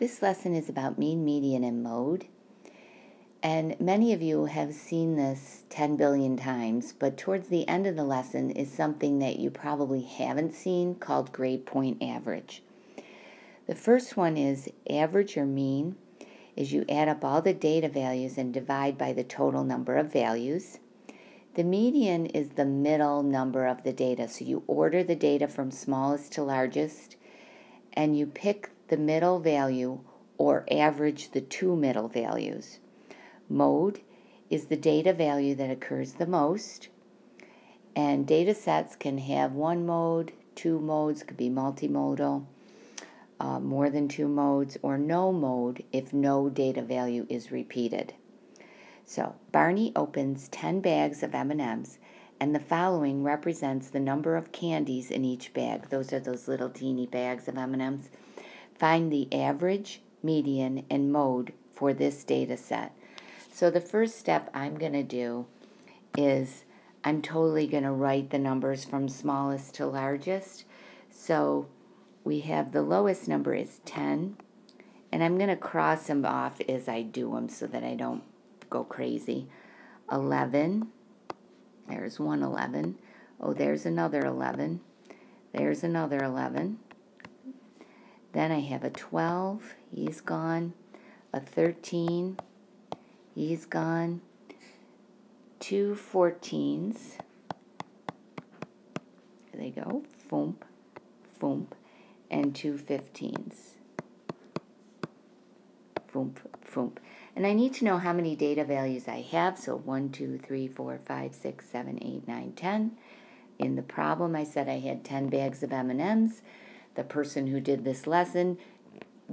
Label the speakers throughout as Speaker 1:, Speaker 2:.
Speaker 1: This lesson is about mean, median, and mode. And many of you have seen this 10 billion times, but towards the end of the lesson is something that you probably haven't seen called grade point average. The first one is average or mean, is you add up all the data values and divide by the total number of values. The median is the middle number of the data, so you order the data from smallest to largest, and you pick the middle value or average the two middle values. Mode is the data value that occurs the most, and data sets can have one mode, two modes, could be multimodal, more than two modes, or no mode if no data value is repeated. So Barney opens 10 bags of M&Ms, and the following represents the number of candies in each bag. Those are those little teeny bags of M&Ms. Find the average, median, and mode for this data set. So the first step I'm going to do is I'm totally going to write the numbers from smallest to largest. So we have the lowest number is 10, and I'm going to cross them off as I do them so that I don't go crazy. 11, there's one 11. Oh, there's another 11. There's another 11. Then I have a 12, he's gone. A 13, he's gone. Two 14s. There they go. Foomp, foomp. And two 15s. Foomp, foomp. And I need to know how many data values I have. So 1, 2, 3, 4, 5, 6, 7, 8, 9, 10. In the problem, I said I had 10 bags of M&Ms. The person who did this lesson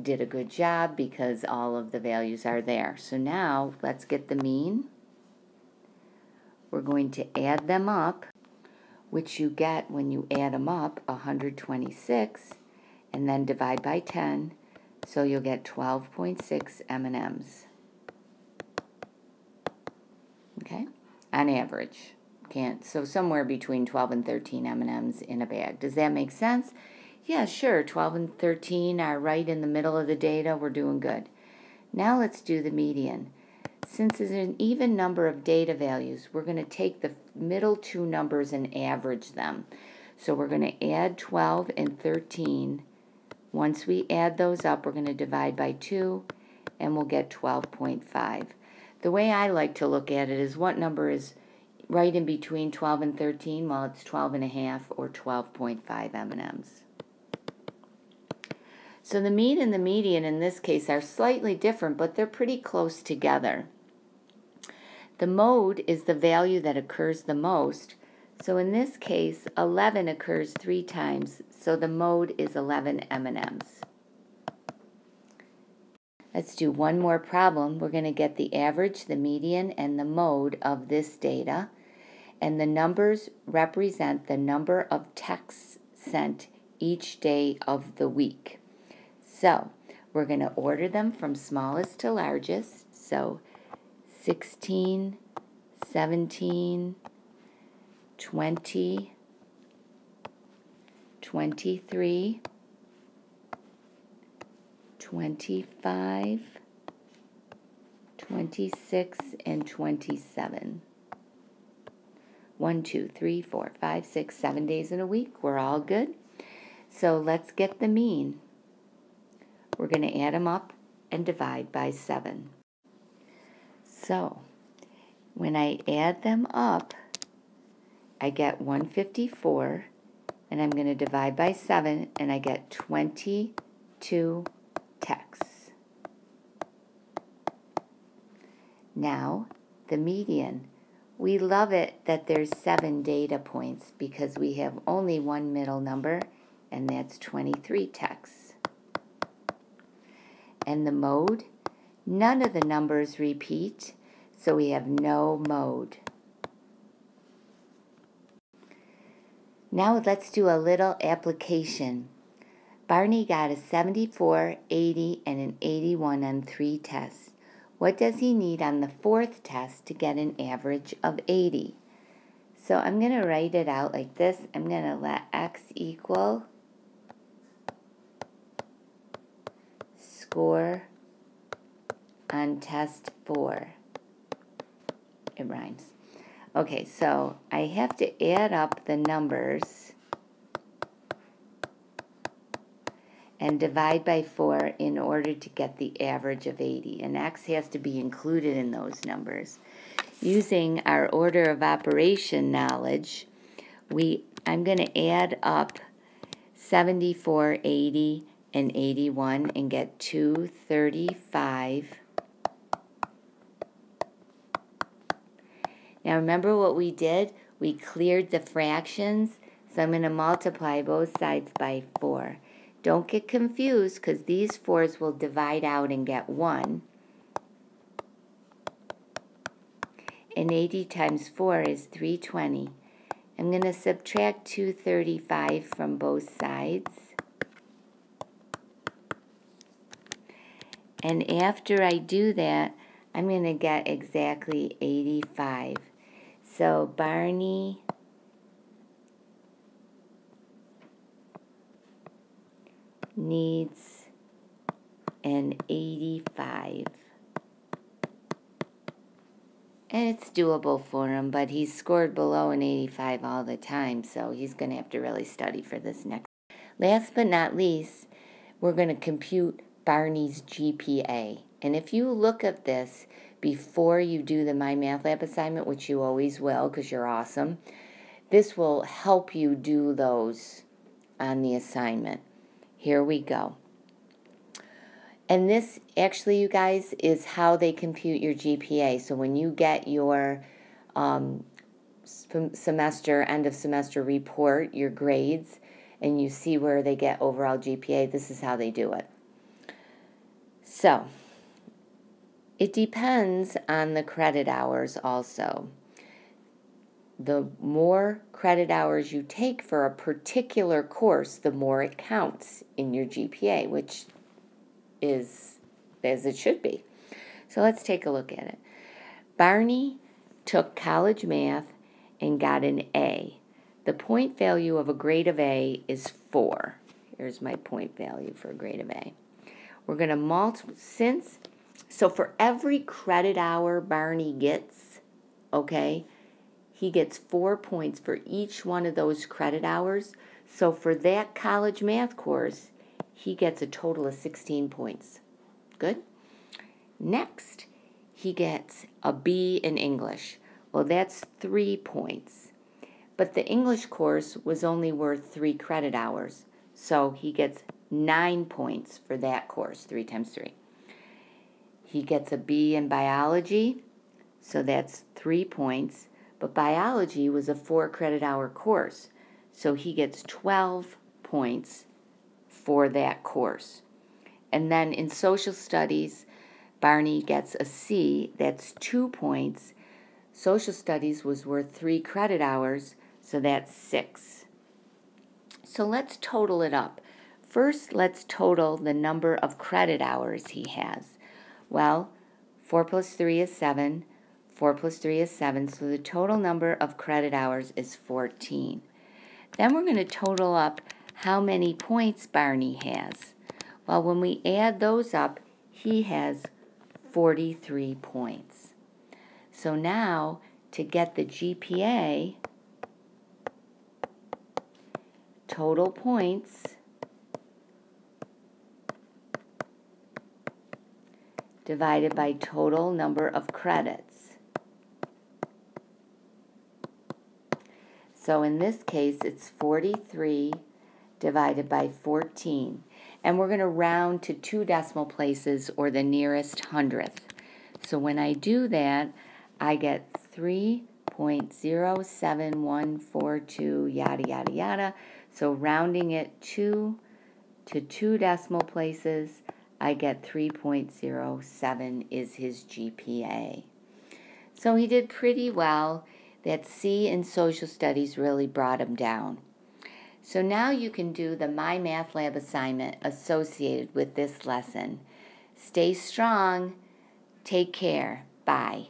Speaker 1: did a good job because all of the values are there. So now let's get the mean. We're going to add them up, which you get when you add them up, 126, and then divide by 10, so you'll get 12.6 M&Ms. Okay, on average. So somewhere between 12 and 13 M&Ms in a bag. Does that make sense? Yeah, sure, 12 and 13 are right in the middle of the data. We're doing good. Now let's do the median. Since there's an even number of data values, we're going to take the middle two numbers and average them. So we're going to add 12 and 13. Once we add those up, we're going to divide by 2, and we'll get 12.5. The way I like to look at it is what number is right in between 12 and 13. Well, it's 12 and a half or 12.5 M&Ms. So the mean and the median in this case are slightly different, but they're pretty close together. The mode is the value that occurs the most. So in this case, 11 occurs 3 times, so the mode is 11 M&Ms. Let's do one more problem. We're going to get the average, the median, and the mode of this data. And the numbers represent the number of texts sent each day of the week. So we're going to order them from smallest to largest. So 16, 17, 20, 23, 25, 26, and 27. 1, 2, 3, 4, 5, 6, 7 days in a week. We're all good. So let's get the mean. We're going to add them up and divide by 7. So when I add them up, I get 154, and I'm going to divide by 7, and I get 22 texts. Now, the median. We love it that there's 7 data points because we have only one middle number, and that's 23 texts. And the mode, none of the numbers repeat, so we have no mode. Now let's do a little application. Barney got a 74, 80, and an 81 on 3 tests. What does he need on the 4th test to get an average of 80? So I'm going to write it out like this. I'm going to let x equal score on test 4. It rhymes. Okay, so I have to add up the numbers and divide by 4 in order to get the average of 80. And x has to be included in those numbers. Using our order of operation knowledge, I'm going to add up 74, 80, and 81 and get 235. Now remember what we did? We cleared the fractions, so I'm going to multiply both sides by 4. Don't get confused because these 4s will divide out and get 1. And 80 times 4 is 320. I'm going to subtract 235 from both sides. And after I do that, I'm going to get exactly 85. So Barney needs an 85. And it's doable for him, but he's scored below an 85 all the time, so he's going to have to really study for this next. Last but not least, we're going to compute Barney's GPA. And if you look at this before you do the MyMathLab assignment, which you always will because you're awesome, this will help you do those on the assignment. Here we go. And this, actually, you guys, is how they compute your GPA. So when you get your semester, end of semester report, your grades, and you see where they get overall GPA, this is how they do it. So it depends on the credit hours also. The more credit hours you take for a particular course, the more it counts in your GPA, which is as it should be. So let's take a look at it. Barney took college math and got an A. The point value of a grade of A is 4. Here's my point value for a grade of A. We're going to multiply, so for every credit hour Barney gets, okay, he gets 4 points for each one of those credit hours. So for that college math course, he gets a total of 16 points. Good? Next, he gets a B in English. Well, that's 3 points. But the English course was only worth 3 credit hours. So he gets 9 points for that course, 3 times 3. He gets a B in biology, so that's 3 points. But biology was a 4 credit hour course, so he gets 12 points for that course. And then in social studies, Barney gets a C, that's 2 points. Social studies was worth 3 credit hours, so that's 6. So let's total it up. First, let's total the number of credit hours he has. Well, 4 plus 3 is 7. 4 plus 3 is 7, so the total number of credit hours is 14. Then we're going to total up how many points Barney has. Well, when we add those up, he has 43 points. So now, to get the GPA, total points divided by total number of credits. So in this case, it's 43 divided by 14. And we're going to round to 2 decimal places or the nearest hundredth. So when I do that, I get 3.07142, yada, yada, yada. So rounding it to 2 decimal places, I get 3.07 is his GPA. So he did pretty well. That C in social studies really brought him down. So now you can do the MyMathLab assignment associated with this lesson. Stay strong. Take care. Bye.